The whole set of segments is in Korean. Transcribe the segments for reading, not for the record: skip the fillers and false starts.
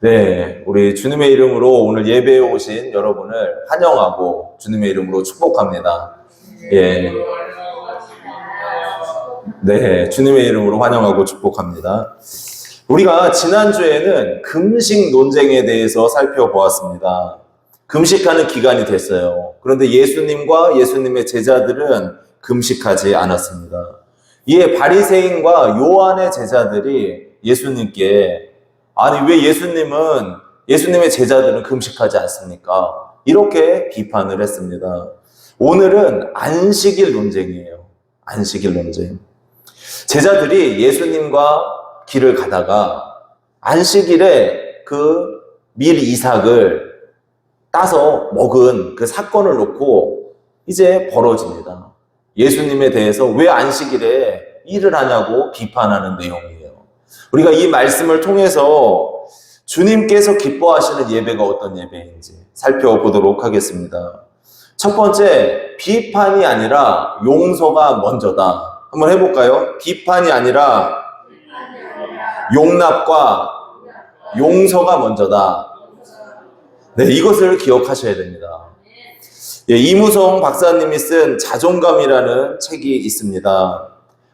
네, 우리 주님의 이름으로 오늘 예배에 오신 여러분을 환영하고 주님의 이름으로 축복합니다. 예. 네, 주님의 이름으로 환영하고 축복합니다. 우리가 지난주에는 금식 논쟁에 대해서 살펴보았습니다. 금식하는 기간이 됐어요. 그런데 예수님과 예수님의 제자들은 금식하지 않았습니다. 이에 바리새인과 요한의 제자들이 예수님께 아니 왜 예수님의 제자들은 금식하지 않습니까? 이렇게 비판을 했습니다. 오늘은 안식일 논쟁이에요. 안식일 논쟁. 제자들이 예수님과 길을 가다가 안식일에 그 밀 이삭을 따서 먹은 그 사건을 놓고 이제 벌어집니다. 예수님에 대해서 왜 안식일에 일을 하냐고 비판하는 내용이에요. 우리가 이 말씀을 통해서 주님께서 기뻐하시는 예배가 어떤 예배인지 살펴보도록 하겠습니다. 첫 번째, 비판이 아니라 용서가 먼저다. 한번 해볼까요? 비판이 아니라 용납과 용서가 먼저다. 네, 이것을 기억하셔야 됩니다. 예, 이무성 박사님이 쓴 자존감이라는 책이 있습니다.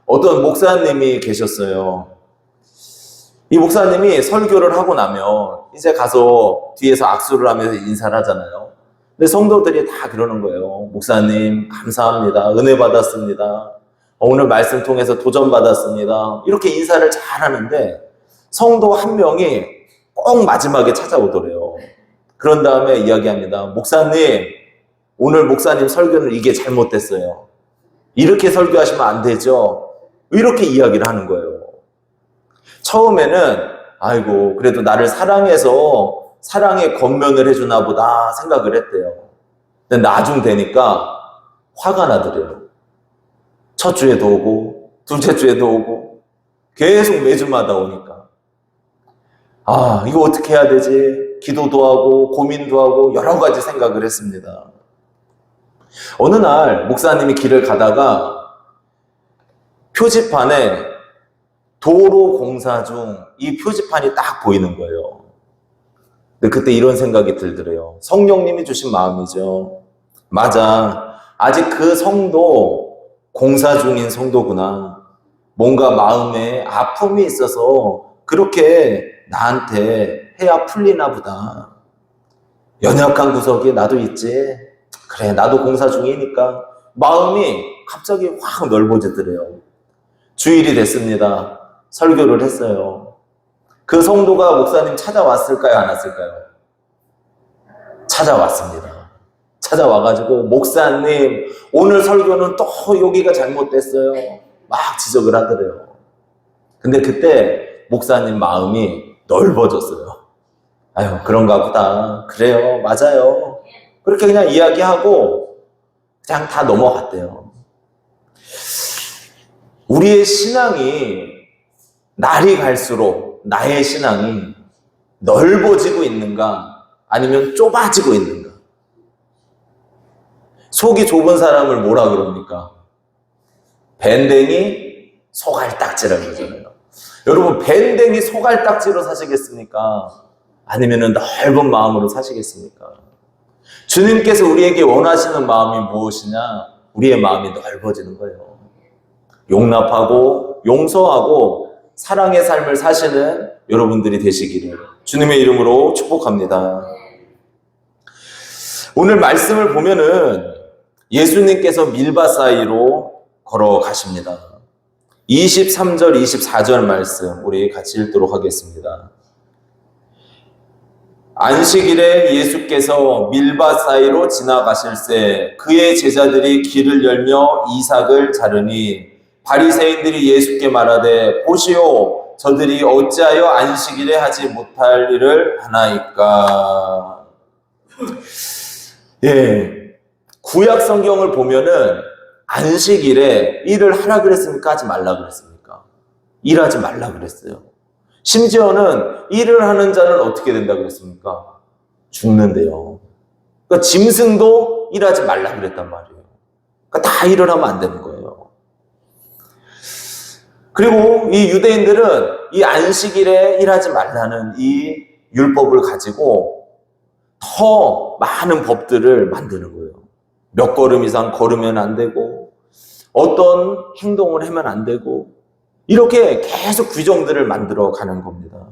어떤 목사님이 계셨어요. 이 목사님이 설교를 하고 나면 이제 가서 뒤에서 악수를 하면서 인사를 하잖아요. 근데 성도들이 다 그러는 거예요. 목사님 감사합니다. 은혜 받았습니다. 오늘 말씀 통해서 도전 받았습니다. 이렇게 인사를 잘 하는데 성도 한 명이 꼭 마지막에 찾아오더래요. 그런 다음에 이야기합니다. 목사님, 오늘 목사님 설교는 이게 잘못됐어요. 이렇게 설교하시면 안 되죠. 이렇게 이야기를 하는 거예요. 처음에는 아이고 그래도 나를 사랑해서 사랑의 겉면을 해주나 보다 생각을 했대요. 근데 나중 되니까 화가 나더래요. 첫 주에도 오고 둘째 주에도 오고 계속 매주마다 오니까 아 이거 어떻게 해야 되지? 기도도 하고 고민도 하고 여러 가지 생각을 했습니다. 어느 날 목사님이 길을 가다가 표지판에 도로 공사 중 이 표지판이 딱 보이는 거예요. 근데 그때 이런 생각이 들더래요. 성령님이 주신 마음이죠. 맞아. 아직 그 성도 공사 중인 성도구나. 뭔가 마음에 아픔이 있어서 그렇게 나한테 해야 풀리나 보다. 연약한 구석이 나도 있지. 그래 나도 공사 중이니까 마음이 갑자기 확 넓어지더래요. 주일이 됐습니다. 설교를 했어요. 그 성도가 목사님 찾아왔을까요? 안 왔을까요? 찾아왔습니다. 찾아와가지고 목사님 오늘 설교는 또 여기가 잘못됐어요. 막 지적을 하더래요. 근데 그때 목사님 마음이 넓어졌어요. 아유 그런가 보다. 그래요 맞아요. 그렇게 그냥 이야기하고 그냥 다 넘어갔대요. 우리의 신앙이 날이 갈수록 나의 신앙이 넓어지고 있는가 아니면 좁아지고 있는가? 속이 좁은 사람을 뭐라 그럽니까? 밴댕이 소갈딱지라고 그러잖아요. 여러분 밴댕이 소갈딱지로 사시겠습니까? 아니면 넓은 마음으로 사시겠습니까? 주님께서 우리에게 원하시는 마음이 무엇이냐? 우리의 마음이 넓어지는 거예요. 용납하고 용서하고 사랑의 삶을 사시는 여러분들이 되시기를 주님의 이름으로 축복합니다. 오늘 말씀을 보면은 예수님께서 밀밭 사이로 걸어가십니다. 23절, 24절 말씀 우리 같이 읽도록 하겠습니다. 안식일에 예수께서 밀밭 사이로 지나가실새 그의 제자들이 길을 열며 이삭을 자르니 바리새인들이 예수께 말하되 보시오 저들이 어찌하여 안식일에 하지 못할 일을 하나이까. 예, 구약 성경을 보면은 안식일에 일을 하라 그랬습니까? 하지 말라 그랬습니까? 일하지 말라 그랬어요. 심지어는 일을 하는 자는 어떻게 된다 그랬습니까? 죽는데요. 그러니까 짐승도 일하지 말라 그랬단 말이에요. 그러니까 다 일을 하면 안 되는 거예요. 그리고 이 유대인들은 이 안식일에 일하지 말라는 이 율법을 가지고 더 많은 법들을 만드는 거예요. 몇 걸음 이상 걸으면 안 되고, 어떤 행동을 하면 안 되고, 이렇게 계속 규정들을 만들어 가는 겁니다.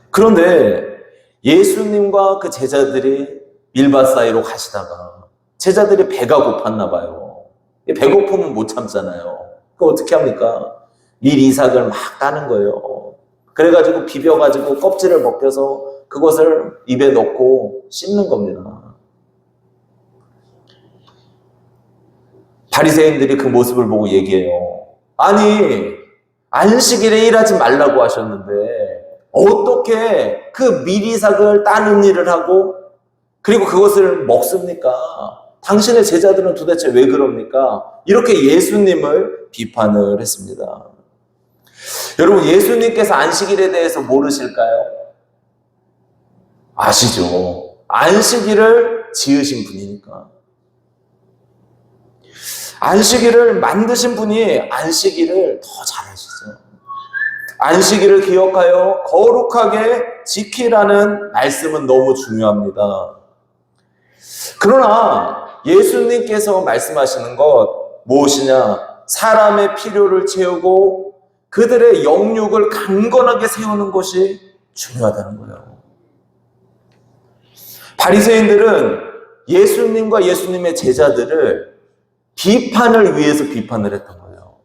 그런데 예수님과 그 제자들이 밀밭 사이로 가시다가 제자들이 배가 고팠나 봐요. 배고프면 못 참잖아요. 그럼 어떻게 합니까? 밀 이삭을 막 따는 거예요. 그래가지고 비벼가지고 껍질을 벗겨서 그것을 입에 넣고 씹는 겁니다. 바리새인들이 그 모습을 보고 얘기해요. 아니, 안식일에 일하지 말라고 하셨는데 어떻게 그 밀이삭을 따는 일을 하고 그리고 그것을 먹습니까? 당신의 제자들은 도대체 왜 그럽니까? 이렇게 예수님을 비판을 했습니다. 여러분, 예수님께서 안식일에 대해서 모르실까요? 아시죠? 안식일을 지으신 분이니까. 안식일을 만드신 분이 안식일을 더 잘하시죠. 안식일을 기억하여 거룩하게 지키라는 말씀은 너무 중요합니다. 그러나 예수님께서 말씀하시는 것 무엇이냐? 사람의 필요를 채우고 그들의 영육을 강건하게 세우는 것이 중요하다는 거예요. 바리새인들은 예수님과 예수님의 제자들을 비판을 위해서 비판을 했던 거예요.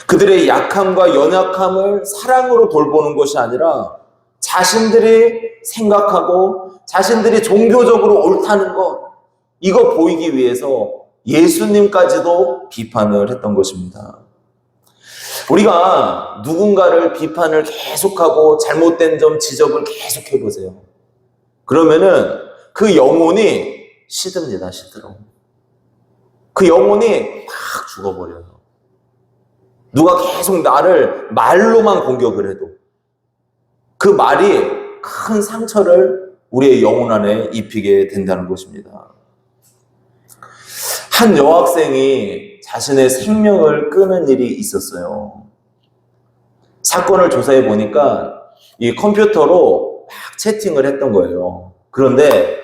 그들의 약함과 연약함을 사랑으로 돌보는 것이 아니라 자신들이 생각하고 자신들이 종교적으로 옳다는 것, 이거 보이기 위해서 예수님까지도 비판을 했던 것입니다. 우리가 누군가를 비판을 계속하고 잘못된 점 지적을 계속 해보세요. 그러면은 그 영혼이 시듭니다, 시들어. 그 영혼이 막 죽어버려요. 누가 계속 나를 말로만 공격을 해도 그 말이 큰 상처를 우리의 영혼 안에 입히게 된다는 것입니다. 한 여학생이 자신의 생명을 끊은 일이 있었어요. 사건을 조사해 보니까 이 컴퓨터로 막 채팅을 했던 거예요. 그런데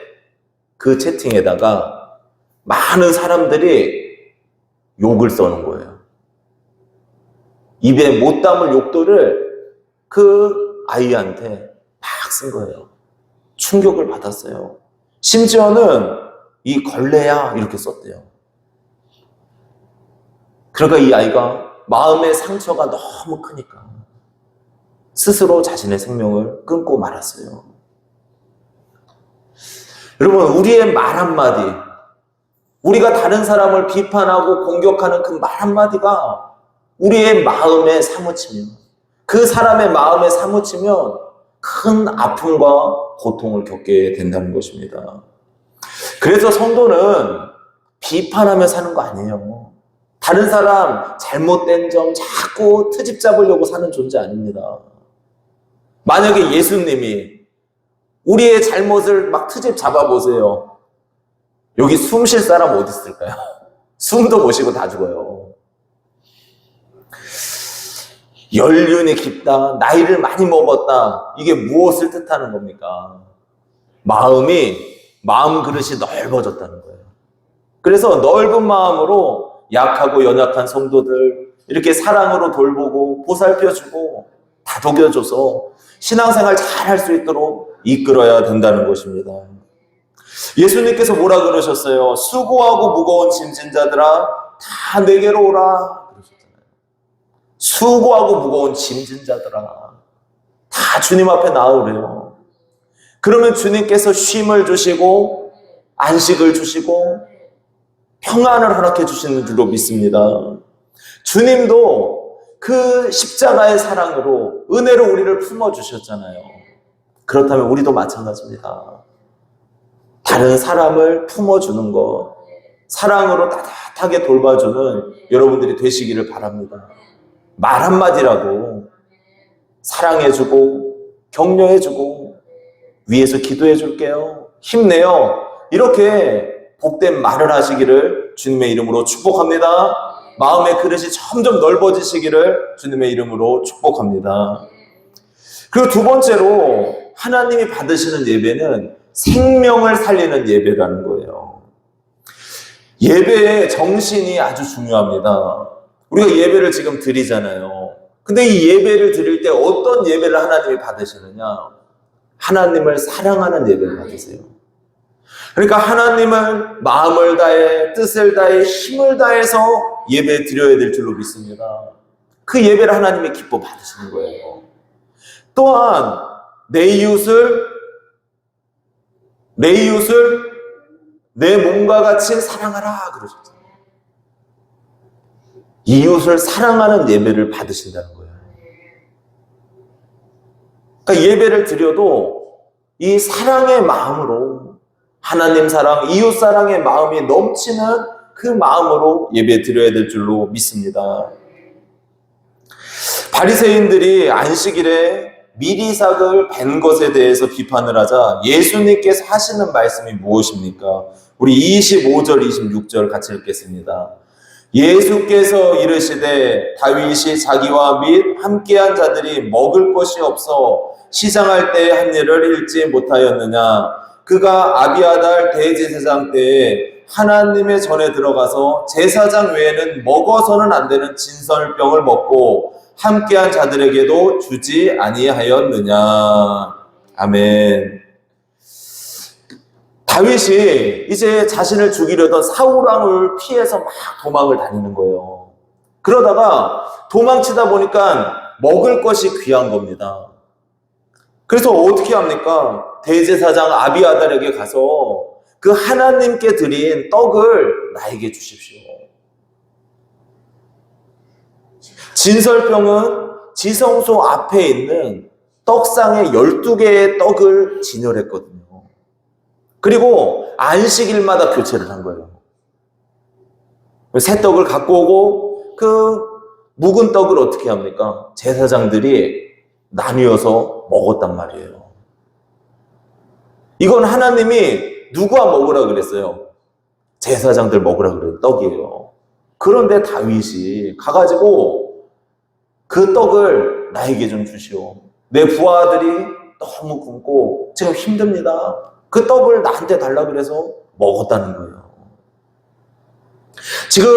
그 채팅에다가 많은 사람들이 욕을 써는 거예요. 입에 못 담을 욕들을 그 아이한테 막 쓴 거예요. 충격을 받았어요. 심지어는 이 걸레야 이렇게 썼대요. 그러니까 이 아이가 마음의 상처가 너무 크니까 스스로 자신의 생명을 끊고 말았어요. 여러분, 우리의 말 한마디, 우리가 다른 사람을 비판하고 공격하는 그 말 한마디가 우리의 마음에 사무치면, 그 사람의 마음에 사무치면 큰 아픔과 고통을 겪게 된다는 것입니다. 그래서 성도는 비판하며 사는 거 아니에요. 다른 사람 잘못된 점 자꾸 트집 잡으려고 사는 존재 아닙니다. 만약에 예수님이 우리의 잘못을 막 트집 잡아보세요. 여기 숨 쉴 사람 어디 있을까요? 숨도 못 쉬고 다 죽어요. 연륜이 깊다, 나이를 많이 먹었다, 이게 무엇을 뜻하는 겁니까? 마음 그릇이 넓어졌다는 거예요. 그래서 넓은 마음으로 약하고 연약한 성도들 이렇게 사랑으로 돌보고 보살펴주고 다독여줘서 신앙생활 잘 할 수 있도록 이끌어야 된다는 것입니다. 예수님께서 뭐라 그러셨어요? 수고하고 무거운 짐진 자들아 다 내게로 오라 그러셨잖아요. 수고하고 무거운 짐진 자들아 다 주님 앞에 나오래요. 그러면 주님께서 쉼을 주시고 안식을 주시고 평안을 허락해 주시는 줄로 믿습니다. 주님도 그 십자가의 사랑으로 은혜로 우리를 품어주셨잖아요. 그렇다면 우리도 마찬가지입니다. 다른 사람을 품어주는 것, 사랑으로 따뜻하게 돌봐주는 여러분들이 되시기를 바랍니다. 말 한마디라도 사랑해주고 격려해주고 위에서 기도해줄게요, 힘내요, 이렇게 복된 말을 하시기를 주님의 이름으로 축복합니다. 마음의 그릇이 점점 넓어지시기를 주님의 이름으로 축복합니다. 그리고 두 번째로 하나님이 받으시는 예배는 생명을 살리는 예배라는 거예요. 예배의 정신이 아주 중요합니다. 우리가 예배를 지금 드리잖아요. 근데 이 예배를 드릴 때 어떤 예배를 하나님이 받으시느냐? 하나님을 사랑하는 예배를 받으세요. 그러니까 하나님을 마음을 다해, 뜻을 다해, 힘을 다해서 예배 드려야 될 줄로 믿습니다. 그 예배를 하나님이 기뻐 받으시는 거예요. 또한 내 이웃을 내 몸과 같이 사랑하라 그러셨잖아요. 이웃을 사랑하는 예배를 받으신다는 거예요. 그러니까 예배를 드려도 이 사랑의 마음으로, 하나님 사랑, 이웃 사랑의 마음이 넘치는 그 마음으로 예배 드려야 될 줄로 믿습니다. 바리새인들이 안식일에 미리삭을 벤 것에 대해서 비판을 하자 예수님께서 하시는 말씀이 무엇입니까? 우리 25절, 26절 같이 읽겠습니다. 예수께서 이르시되 다윗이 자기와 및 함께한 자들이 먹을 것이 없어 시장할 때에 한 일을 읽지 못하였느냐? 그가 아비아달 대제사장 때에 하나님의 전에 들어가서 제사장 외에는 먹어서는 안 되는 진설병을 먹고 함께한 자들에게도 주지 아니하였느냐. 아멘. 다윗이 이제 자신을 죽이려던 사울왕을 피해서 막 도망을 다니는 거예요. 그러다가 도망치다 보니까 먹을 것이 귀한 겁니다. 그래서 어떻게 합니까? 대제사장 아비아달에게 가서 그 하나님께 드린 떡을 나에게 주십시오. 진설병은 지성소 앞에 있는 떡상에 12개의 떡을 진열했거든요. 그리고 안식일마다 교체를 한 거예요. 새 떡을 갖고 오고 그 묵은 떡을 어떻게 합니까? 제사장들이 나뉘어서 먹었단 말이에요. 이건 하나님이 누가 먹으라 그랬어요? 제사장들 먹으라 그래요. 떡이에요. 그런데 다윗이 가가지고 그 떡을 나에게 좀 주시오. 내 부하들이 너무 굶고 지금 힘듭니다. 그 떡을 나한테 달라 그래서 먹었다는 거예요. 지금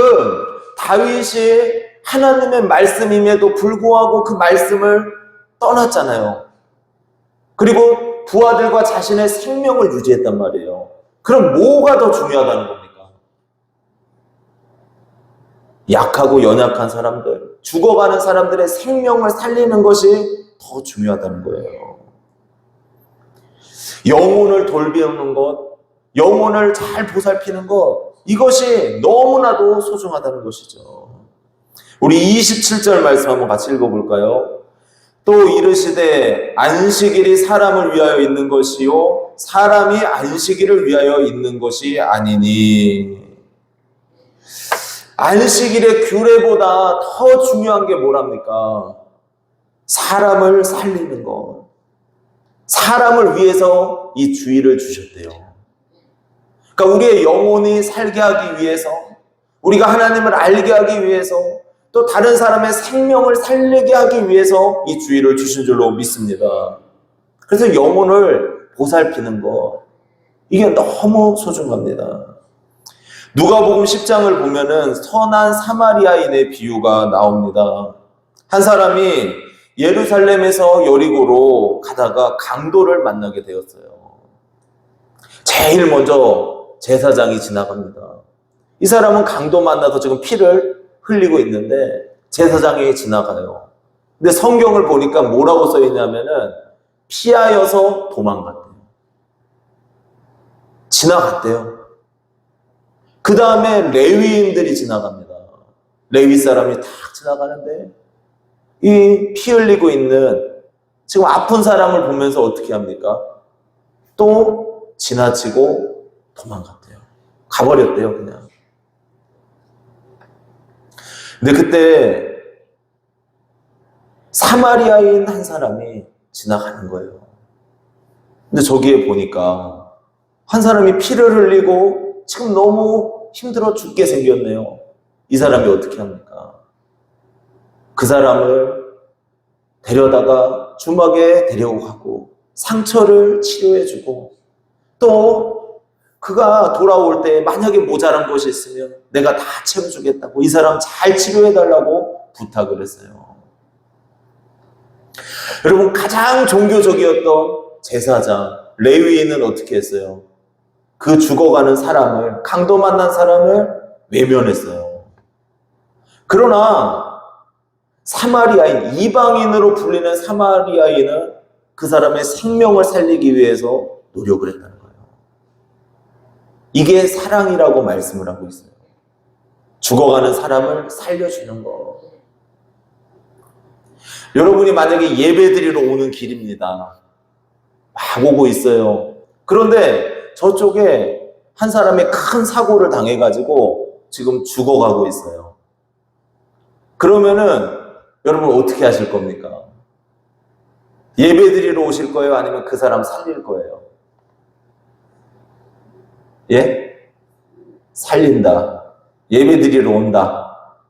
다윗이 하나님의 말씀임에도 불구하고 그 말씀을 떠났잖아요. 그리고 부하들과 자신의 생명을 유지했단 말이에요. 그럼 뭐가 더 중요하다는 겁니까? 약하고 연약한 사람들, 죽어가는 사람들의 생명을 살리는 것이 더 중요하다는 거예요. 영혼을 돌보는 것, 영혼을 잘 보살피는 것, 이것이 너무나도 소중하다는 것이죠. 우리 27절 말씀 한번 같이 읽어볼까요? 또 이르시되 안식일이 사람을 위하여 있는 것이요 사람이 안식일을 위하여 있는 것이 아니니. 안식일의 규례보다 더 중요한 게 뭐랍니까? 사람을 살리는 것. 사람을 위해서 이 주일을 주셨대요. 그러니까 우리의 영혼이 살게 하기 위해서, 우리가 하나님을 알게 하기 위해서, 또 다른 사람의 생명을 살리게 하기 위해서 이 주일을 주신 줄로 믿습니다. 그래서 영혼을 보살피는 것, 이게 너무 소중합니다. 누가복음 10장을 보면은 선한 사마리아인의 비유가 나옵니다. 한 사람이 예루살렘에서 여리고로 가다가 강도를 만나게 되었어요. 제일 먼저 제사장이 지나갑니다. 이 사람은 강도 만나서 지금 피를 흘리고 있는데 제사장이 지나가요. 근데 성경을 보니까 뭐라고 써 있냐면은 피하여서 도망갔대요. 지나갔대요. 그 다음에 레위인들이 지나갑니다. 레위 사람이 탁 지나가는데 이 피 흘리고 있는 지금 아픈 사람을 보면서 어떻게 합니까? 또 지나치고 도망갔대요. 가버렸대요, 그냥. 근데 그때 사마리아인 한 사람이 지나가는 거예요. 근데 저기에 보니까 한 사람이 피를 흘리고 지금 너무 힘들어 죽게 생겼네요. 이 사람이 어떻게 합니까? 그 사람을 데려다가 주막에 데려오고 가고 상처를 치료해주고 또 그가 돌아올 때 만약에 모자란 것이 있으면 내가 다 채워주겠다고 이 사람 잘 치료해달라고 부탁을 했어요. 여러분, 가장 종교적이었던 제사장 레위인은 어떻게 했어요? 그 죽어가는 사람을, 강도 만난 사람을 외면했어요. 그러나 사마리아인, 이방인으로 불리는 사마리아인은 그 사람의 생명을 살리기 위해서 노력을 했다는 거예요. 이게 사랑이라고 말씀을 하고 있어요. 죽어가는 사람을 살려주는 거. 여러분이 만약에 예배드리러 오는 길입니다. 막 오고 있어요. 그런데 저쪽에 한 사람이 큰 사고를 당해가지고 지금 죽어가고 있어요. 그러면은 여러분 어떻게 하실 겁니까? 예배드리러 오실 거예요? 아니면 그 사람 살릴 거예요? 예? 살린다. 예배드리러 온다.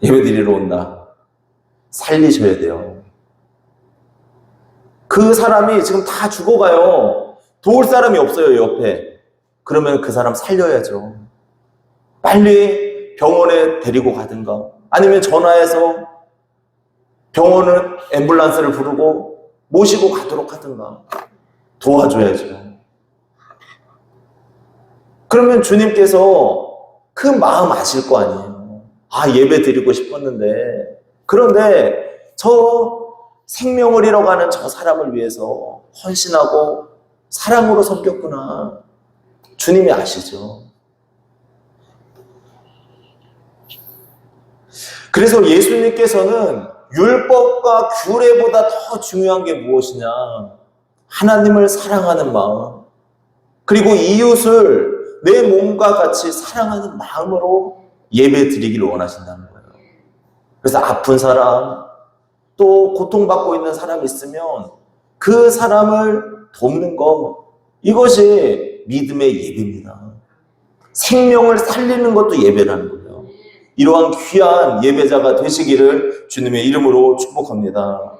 예배드리러 온다. 살리셔야 돼요. 그 사람이 지금 다 죽어가요. 도울 사람이 없어요, 옆에. 그러면 그 사람 살려야죠. 빨리 병원에 데리고 가든가 아니면 전화해서 병원을 앰뷸런스를 부르고 모시고 가도록 하든가 도와줘야죠. 그러면 주님께서 그 마음 아실 거 아니에요. 아, 예배 드리고 싶었는데 그런데 저 생명을 잃어가는 저 사람을 위해서 헌신하고 사랑으로 섬겼구나. 주님이 아시죠. 그래서 예수님께서는 율법과 규례보다 더 중요한 게 무엇이냐? 하나님을 사랑하는 마음, 그리고 이웃을 내 몸과 같이 사랑하는 마음으로 예배 드리기를 원하신다는 거예요. 그래서 아픈 사람, 또 고통받고 있는 사람이 있으면 그 사람을 돕는 것, 이것이 믿음의 예배입니다. 생명을 살리는 것도 예배라는 거예요. 이러한 귀한 예배자가 되시기를 주님의 이름으로 축복합니다.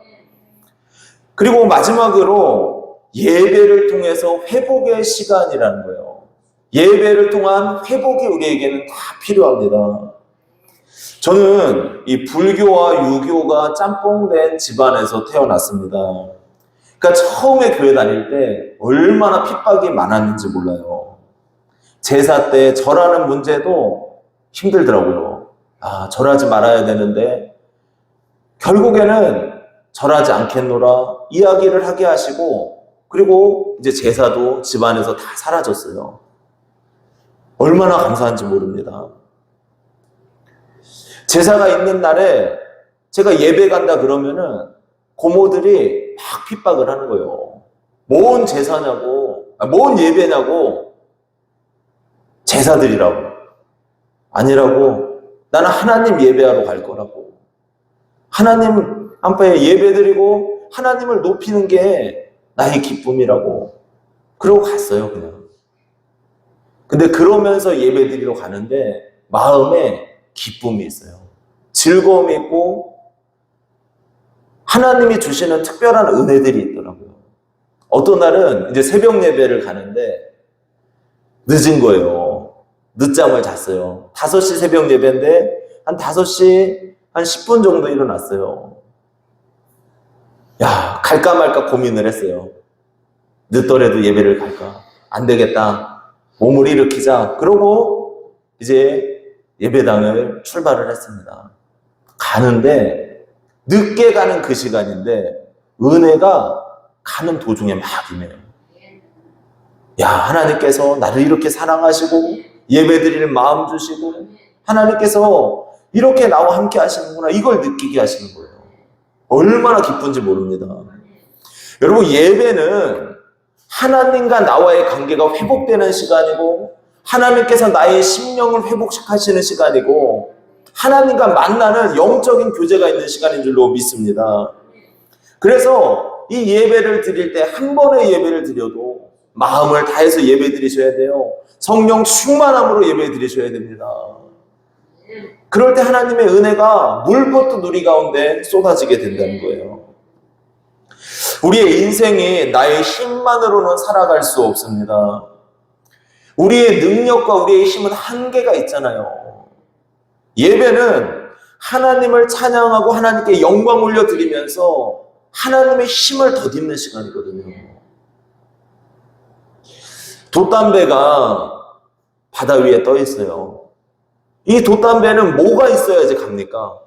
그리고 마지막으로 예배를 통해서 회복의 시간이라는 거예요. 예배를 통한 회복이 우리에게는 다 필요합니다. 저는 이 불교와 유교가 짬뽕된 집안에서 태어났습니다. 그러니까 처음에 교회 다닐 때 얼마나 핍박이 많았는지 몰라요. 제사 때 절하는 문제도 힘들더라고요. 아, 절하지 말아야 되는데 결국에는 절하지 않겠노라 이야기를 하게 하시고, 그리고 이제 제사도 집안에서 다 사라졌어요. 얼마나 감사한지 모릅니다. 제사가 있는 날에 제가 예배 간다 그러면은 고모들이 막 핍박을 하는 거예요. 뭔 제사냐고, 뭔 예배냐고, 제사드리라고. 아니라고, 나는 하나님 예배하러 갈 거라고. 하나님 앞에 예배드리고 하나님을 높이는 게 나의 기쁨이라고. 그러고 갔어요, 그냥. 근데 그러면서 예배드리러 가는데 마음에 기쁨이 있어요. 즐거움이 있고 하나님이 주시는 특별한 은혜들이 있더라고요. 어떤 날은 이제 새벽 예배를 가는데 늦은 거예요. 늦잠을 잤어요. 5시 새벽 예배인데 한 5시 한 10분 정도 일어났어요. 야, 갈까 말까 고민을 했어요. 늦더라도 예배를 갈까? 안 되겠다. 몸을 일으키자. 그러고 이제 예배당을 출발을 했습니다. 가는데 늦게 가는 그 시간인데 은혜가 가는 도중에 막 임해요. 야, 하나님께서 나를 이렇게 사랑하시고 예배드리는 마음 주시고 하나님께서 이렇게 나와 함께 하시는구나, 이걸 느끼게 하시는 거예요. 얼마나 기쁜지 모릅니다. 여러분, 예배는 하나님과 나와의 관계가 회복되는 시간이고 하나님께서 나의 심령을 회복시키시는 시간이고 하나님과 만나는 영적인 교제가 있는 시간인 줄로 믿습니다. 그래서 이 예배를 드릴 때 한 번의 예배를 드려도 마음을 다해서 예배 드리셔야 돼요. 성령 충만함으로 예배 드리셔야 됩니다. 그럴 때 하나님의 은혜가 물붓듯 누리 가운데 쏟아지게 된다는 거예요. 우리의 인생이 나의 힘만으로는 살아갈 수 없습니다. 우리의 능력과 우리의 힘은 한계가 있잖아요. 예배는 하나님을 찬양하고 하나님께 영광 올려드리면서 하나님의 힘을 덧입는 시간이거든요. 돛담배가 바다 위에 떠 있어요. 이 돛담배는 뭐가 있어야지 갑니까?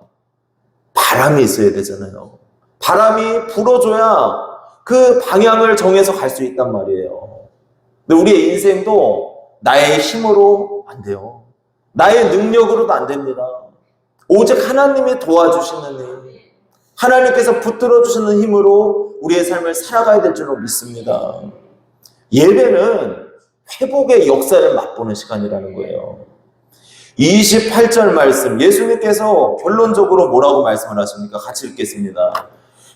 바람이 있어야 되잖아요. 바람이 불어줘야 그 방향을 정해서 갈 수 있단 말이에요. 근데 우리의 인생도 나의 힘으로 안 돼요. 나의 능력으로도 안 됩니다. 오직 하나님이 도와주시는 힘, 하나님께서 붙들어 주시는 힘으로 우리의 삶을 살아가야 될 줄로 믿습니다. 예배는 회복의 역사를 맛보는 시간이라는 거예요. 28절 말씀, 예수님께서 결론적으로 뭐라고 말씀을 하십니까? 같이 읽겠습니다.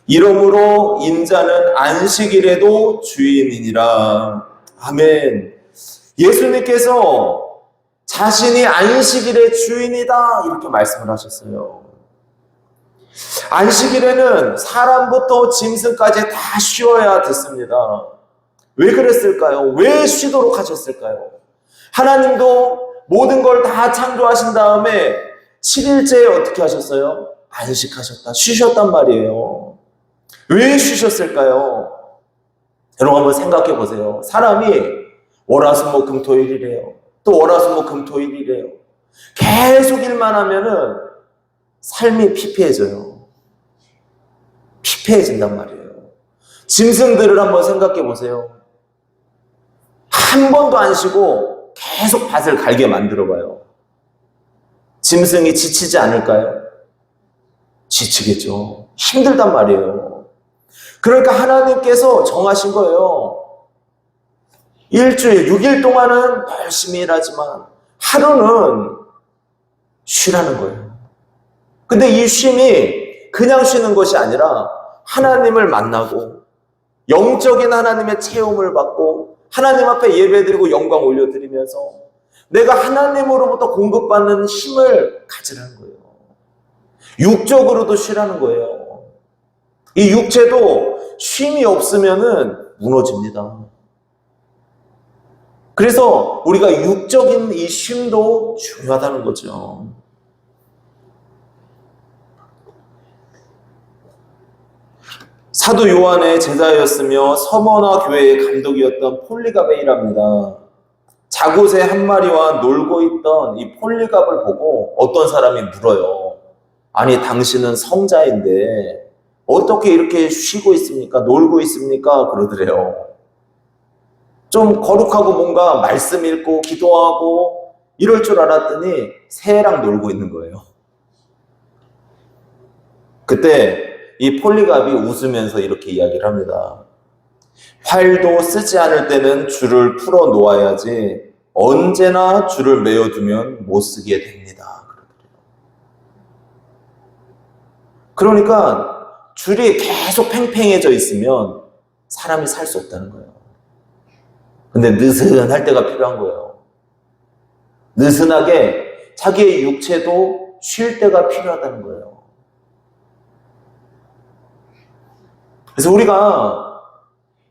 이러므로 인자는 안식일에도 주인이니라. 아멘. 예수님께서 자신이 안식일의 주인이다 이렇게 말씀을 하셨어요. 안식일에는 사람부터 짐승까지 다 쉬어야 됐습니다. 왜 그랬을까요? 왜 쉬도록 하셨을까요? 하나님도 모든 걸 다 창조하신 다음에 7일째에 어떻게 하셨어요? 안식하셨다, 쉬셨단 말이에요. 왜 쉬셨을까요? 여러분 한번 생각해 보세요. 사람이 월화수목금토일이래요. 또 월화수목금토일이래요. 계속 일만 하면은 삶이 피폐해져요. 피폐해진단 말이에요. 짐승들을 한번 생각해 보세요. 한 번도 안 쉬고 계속 밭을 갈게 만들어 봐요. 짐승이 지치지 않을까요? 지치겠죠. 힘들단 말이에요. 그러니까 하나님께서 정하신 거예요. 일주일, 6일 동안은 열심히 일하지만 하루는 쉬라는 거예요. 근데 이 쉼이 그냥 쉬는 것이 아니라 하나님을 만나고 영적인 하나님의 체험을 받고 하나님 앞에 예배드리고 영광 올려드리면서 내가 하나님으로부터 공급받는 힘을 가지라는 거예요. 육적으로도 쉬라는 거예요. 이 육체도 쉼이 없으면은 무너집니다. 그래서 우리가 육적인 이 쉼도 중요하다는 거죠. 사도 요한의 제자였으며 서머나 교회의 감독이었던 폴리갑이랍니다. 자굿의 한 마리와 놀고 있던 이 폴리갑을 보고 어떤 사람이 물어요. 아니 당신은 성자인데 어떻게 이렇게 쉬고 있습니까? 놀고 있습니까? 그러더래요. 좀 거룩하고 뭔가 말씀 읽고 기도하고 이럴 줄 알았더니 새랑 놀고 있는 거예요. 그때 이 폴리갑이 웃으면서 이렇게 이야기를 합니다. 활도 쓰지 않을 때는 줄을 풀어 놓아야지 언제나 줄을 메어두면 못 쓰게 됩니다. 그러니까 줄이 계속 팽팽해져 있으면 사람이 살 수 없다는 거예요. 근데 느슨할 때가 필요한 거예요. 느슨하게 자기의 육체도 쉴 때가 필요하다는 거예요. 그래서 우리가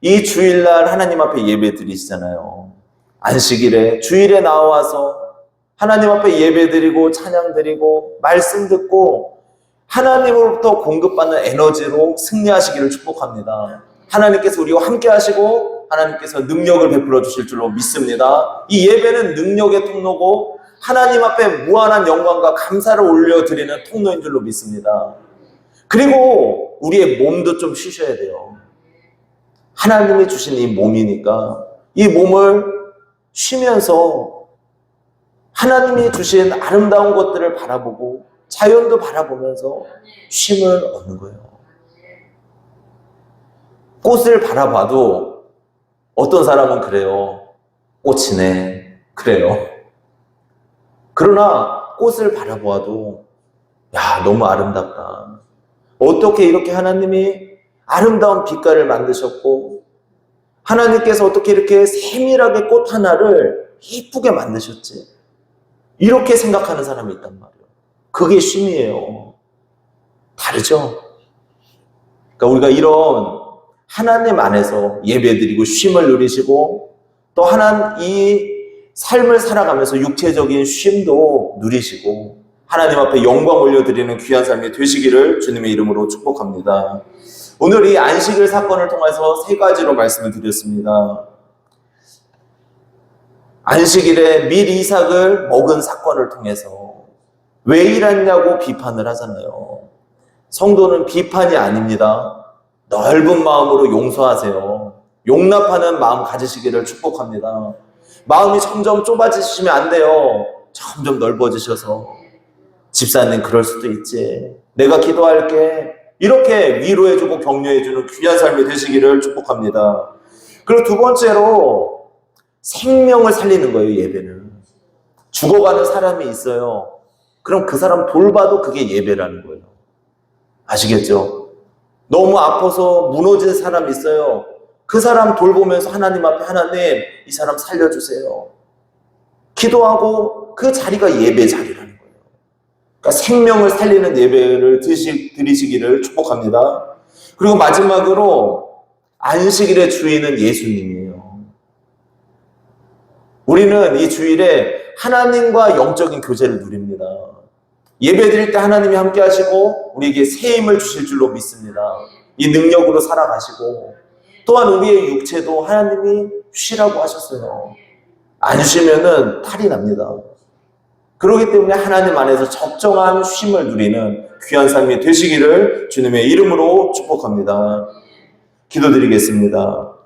이 주일날 하나님 앞에 예배 드리시잖아요. 안식일에 주일에 나와서 하나님 앞에 예배 드리고 찬양 드리고 말씀 듣고 하나님으로부터 공급받는 에너지로 승리하시기를 축복합니다. 하나님께서 우리와 함께 하시고 하나님께서 능력을 베풀어 주실 줄로 믿습니다. 이 예배는 능력의 통로고 하나님 앞에 무한한 영광과 감사를 올려드리는 통로인 줄로 믿습니다. 그리고 우리의 몸도 좀 쉬셔야 돼요. 하나님이 주신 이 몸이니까 이 몸을 쉬면서 하나님이 주신 아름다운 것들을 바라보고 자연도 바라보면서 쉼을 얻는 거예요. 꽃을 바라봐도 어떤 사람은 그래요. 꽃이네. 그래요. 그러나 꽃을 바라보아도 야, 너무 아름답다. 어떻게 이렇게 하나님이 아름다운 빛깔을 만드셨고 하나님께서 어떻게 이렇게 세밀하게 꽃 하나를 이쁘게 만드셨지? 이렇게 생각하는 사람이 있단 말이에요. 그게 쉼이에요. 다르죠? 그러니까 우리가 이런 하나님 안에서 예배드리고 쉼을 누리시고 또 이 삶을 살아가면서 육체적인 쉼도 누리시고 하나님 앞에 영광 올려드리는 귀한 삶이 되시기를 주님의 이름으로 축복합니다. 오늘 이 안식일 사건을 통해서 세 가지로 말씀을 드렸습니다. 안식일에 밀 이삭을 먹은 사건을 통해서 왜 이랬냐고 비판을 하잖아요. 성도는 비판이 아닙니다. 넓은 마음으로 용서하세요. 용납하는 마음 가지시기를 축복합니다. 마음이 점점 좁아지시면 안 돼요. 점점 넓어지셔서 집사님 그럴 수도 있지. 내가 기도할게. 이렇게 위로해주고 격려해주는 귀한 삶이 되시기를 축복합니다. 그리고 두 번째로 생명을 살리는 거예요. 예배는. 죽어가는 사람이 있어요. 그럼 그 사람 돌봐도 그게 예배라는 거예요. 아시겠죠? 너무 아파서 무너진 사람이 있어요. 그 사람 돌보면서 하나님 앞에 하나님 이 사람 살려주세요. 기도하고 그 자리가 예배 자리라는 거예요. 그러니까 생명을 살리는 예배를 드리시기를 축복합니다. 그리고 마지막으로 안식일의 주인은 예수님이에요. 우리는 이 주일에 하나님과 영적인 교제를 누립니다. 예배 드릴 때 하나님이 함께 하시고 우리에게 새 힘을 주실 줄로 믿습니다. 이 능력으로 살아가시고 또한 우리의 육체도 하나님이 쉬라고 하셨어요. 안 쉬면은 탈이 납니다. 그렇기 때문에 하나님 안에서 적정한 쉼을 누리는 귀한 삶이 되시기를 주님의 이름으로 축복합니다. 기도드리겠습니다.